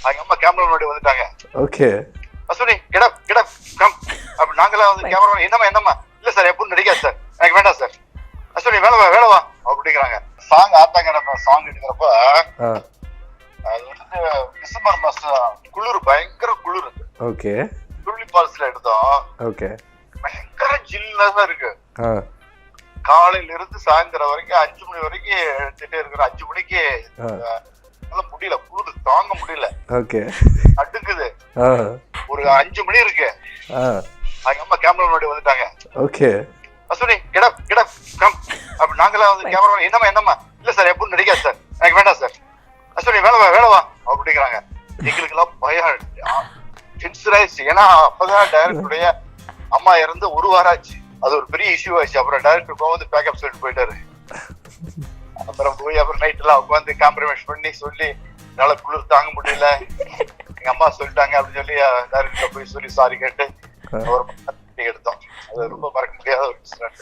அவங்க அம்மா கேமரா முன்னாடி வந்துட்டாங்க. ஓகே. அஸ்வினி கெட் கம் அப்படி நாங்களாம் வந்து கேமரா என்னம்மா இல்ல சார் எப்பவும் நடிக்காது சார், எனக்கு வேண்டாம் சார். அஸ்வினி வேலை வா அப்படிங்கிறாங்க. சாங் ஆத்தாங்க சாங் எடுக்கிறப்ப அது வந்து டிசம்பர் மாசம் குளிர், பயங்கர குளிர். ஓகே. துள்ளி பால்ஸ்ல எடுத்தோம். ஓகே. பயங்கர ஜில்லா இருக்கு. காலையில இருந்து சாயந்தரம் வரைக்கும் 5 மணி வரைக்கும் எடுத்துட்டே இருக்கிறோம். 5 மணிக்கு முடியல, குளிர் தாங்க முடியல. ஓகே. அடுக்குது. ஒரு 5 மணி இருக்கு. அவங்க அம்மா கேமரா முன்னாடி வந்துட்டாங்க. ஓகே. அஸ்வினி கெட் கம் அப்படி நாங்களாம் வந்து கேமரா என்னம்மா இல்ல சார் எப்பவும் நடிக்காது சார், எனக்கு வேண்டாம் சார். அஸ்வினி வேலை வா அப்படிங்கிறாங்க. எங்களுக்கு எல்லாம் பயம் டென்ஷன் ஆயிடுச்சு. ஏன்னா அப்பதான் டைரக்டருடைய அம்மா இறந்து 1 வாரம் ஆச்சு. அது ஒரு பெரிய இஷ்யூ ஆயிடுச்சு. அப்புறம் டைரக்டர் வந்து பேக்கப் சொல்லிட்டு போயிட்டாரு. அப்புறம் போய் அப்புறம் நைட் எல்லாம் உட்காந்து காம்ப்ரமைஸ் பண்ணி சொல்லி என்னால குளிர் தாங்க முடியல, எங்க அம்மா சொல்லிட்டாங்க அப்படின்னு சொல்லி டைரக்டர் போய் சொல்லி சாரி கேட்டு ஒரு எடுத்தோம். அது ரொம்ப மறக்க முடியாத ஒரு இன்சிடென்ட்.